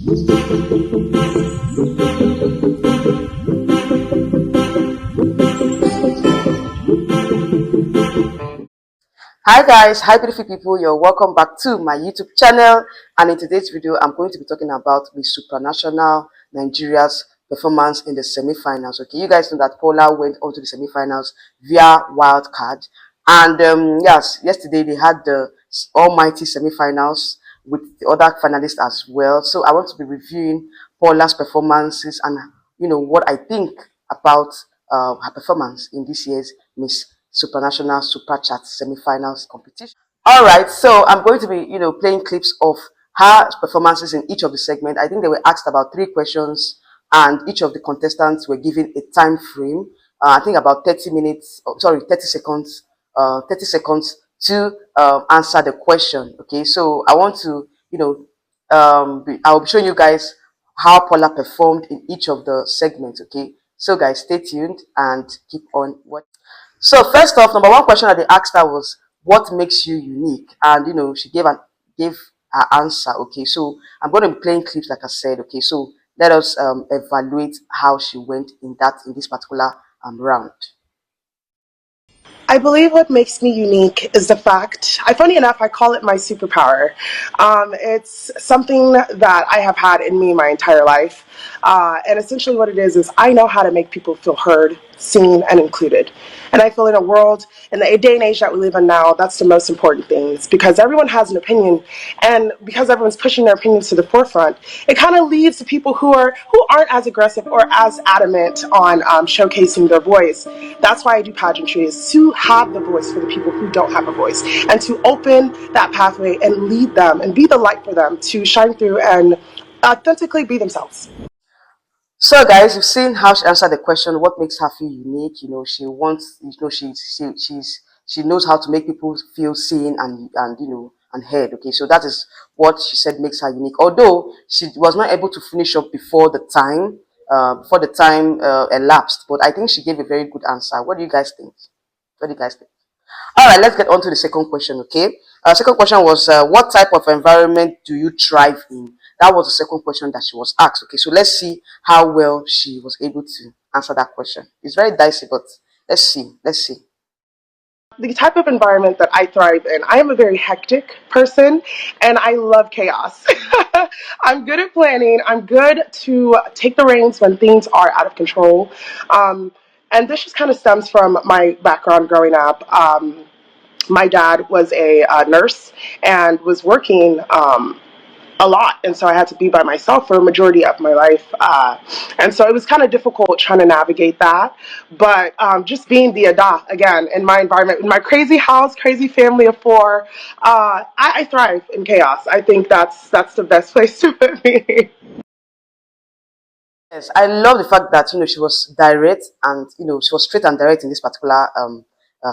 Hi guys, hi beautiful people, you're welcome back to my YouTube channel, and in today's video I'm going to be talking about the Supranational Nigeria's performance in the semi-finals. Okay, you guys know that Paula went on to the semi-finals via wild card, and yes, yesterday they had the almighty semi-finals with the other finalists as well. So I want to be reviewing Paula's performances and what I think about her performance in this year's Miss Supranational Suprachat semi-finals competition. All right, so I'm going to be, playing clips of her performances in each of the segments. I think they were asked about 3 questions, and each of the contestants were given a time frame. I think about 30 minutes, 30 seconds, 30 seconds to answer the question. Okay, so I want to, I'll be showing you guys how Paula performed in each of the segments. Okay, so guys, stay tuned and keep on watching. So first off, number one question that they asked her was, "What makes you unique?" And she gave her answer. Okay, so I'm going to be playing clips, like I said. Okay, so let us evaluate how she went in this particular round. I believe what makes me unique is the fact, funny enough, I call it my superpower. It's something that I have had in me my entire life. And essentially what it is I know how to make people feel heard, seen, and included. And I feel in the day and age that we live in now, that's the most important thing. It's because everyone has an opinion, and because everyone's pushing their opinions to the forefront, it kind of leaves the people who aren't as aggressive or as adamant on showcasing their voice. That's why I do pageantry, is to have the voice for the people who don't have a voice, and to open that pathway and lead them and be the light for them to shine through and authentically be themselves. So guys, you've seen how she answered the question, what makes her feel unique. She wants, she knows how to make people feel seen and heard. Okay, so that is what she said makes her unique. Although she was not able to finish up before the time elapsed, but I think she gave a very good answer. What do you guys think? What do you guys think? All right, let's get on to the second question, okay? Second question was, what type of environment do you thrive in? That was the second question that she was asked, okay? So let's see how well she was able to answer that question. It's very dicey, but let's see. The type of environment that I thrive in, I am a very hectic person and I love chaos. I'm good at planning. I'm good to take the reins when things are out of control. And this just kind of stems from my background growing up. My dad was a nurse and was working a lot, and so I had to be by myself for a majority of my life, and so it was kind of difficult trying to navigate that. But just being the Ada again in my environment, in my crazy house, crazy family of 4, I thrive in chaos. I think that's the best place to put me. Yes, I love the fact that she was direct, and she was straight and direct in this particular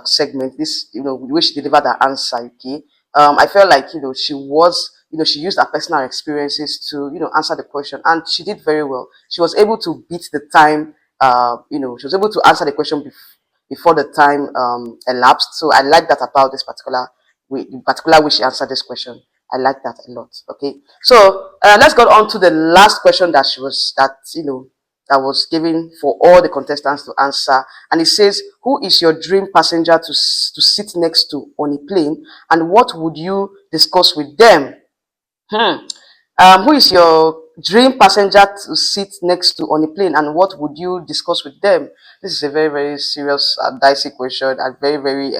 segment. This the way she delivered her answer. Okay, I felt like she was she used her personal experiences to answer the question, and she did very well. She was able to beat the time. She was able to answer the question before the time elapsed. So I like that about this particular way she answered this question. I like that a lot. Okay, so let's go on to the last question that was given for all the contestants to answer, and it says, "Who is your dream passenger to sit next to on a plane, and what would you discuss with them?" Who is your dream passenger to sit next to on a plane, and what would you discuss with them? This is a very, very serious and dicey question, and very, very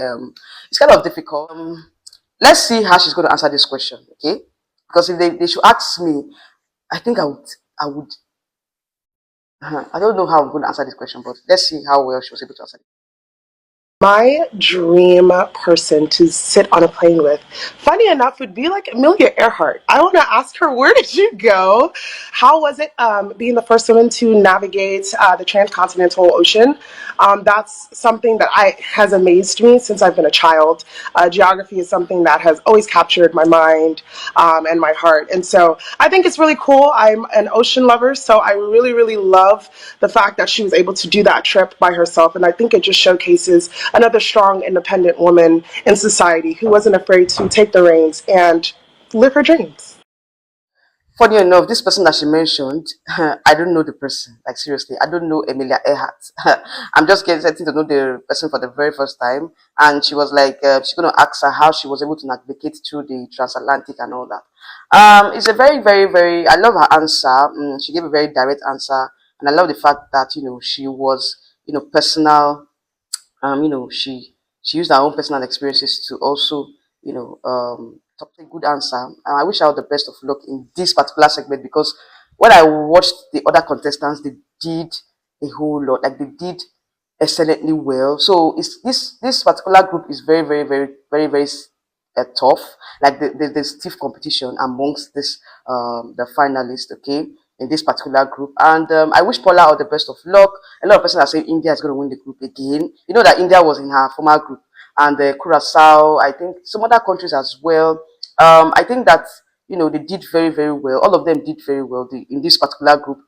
it's kind of difficult. Let's see how she's going to answer this question, okay? Because if they should ask me, I think I would. I don't know how I'm going to answer this question, but let's see how well she was able to answer it. My dream person to sit on a plane with, funny enough, would be like Amelia Earhart. I want to ask her, where did you go? How was it being the first woman to navigate the transcontinental ocean? That's something that has amazed me since I've been a child. Geography is something that has always captured my mind and my heart. And so I think it's really cool. I'm an ocean lover, so I really, really love the fact that she was able to do that trip by herself. And I think it just showcases another strong, independent woman in society who wasn't afraid to take the reins and live her dreams. Funny enough, this person that she mentioned, I don't know the person. Like seriously, I don't know Emilia Earhart. I'm just getting to know the person for the very first time, and she was like, she's gonna ask her how she was able to navigate through the transatlantic and all that. It's a very, very, very. I love her answer. She gave a very direct answer, and I love the fact that she was personal. She used her own personal experiences to also top a good answer. And I wish her all the best of luck in this particular segment, because when I watched the other contestants, they did a whole lot. Like they did excellently well. So it's this particular group is very, very, very, very, very tough. Like there's stiff competition amongst this the finalists. Okay, in this particular group. And I wish Paula all the best of luck. A lot of persons are saying India is going to win the group again. You know that India was in her former group, and Curacao, I think some other countries as well. I think that they did very, very well. All of them did very well in this particular group.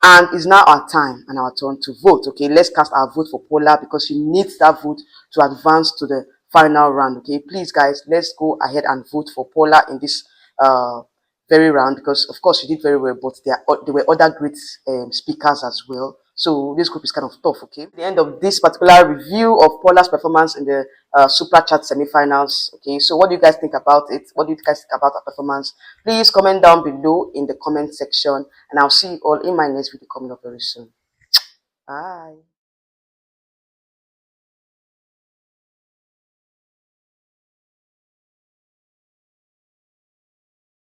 And it's now our time and our turn to vote. Okay, let's cast our vote for Paula, because she needs that vote to advance to the final round. Okay, please, guys, let's go ahead and vote for Paula in this uh, very round, because, of course, she did very well, but there were other great speakers as well. So this group is kind of tough. Okay, at the end of this particular review of Paula's performance in the Supra Chat semi-finals. Okay, so what do you guys think about it? What do you guys think about her performance? Please comment down below in the comment section, and I'll see you all in my next video coming up very soon. Bye.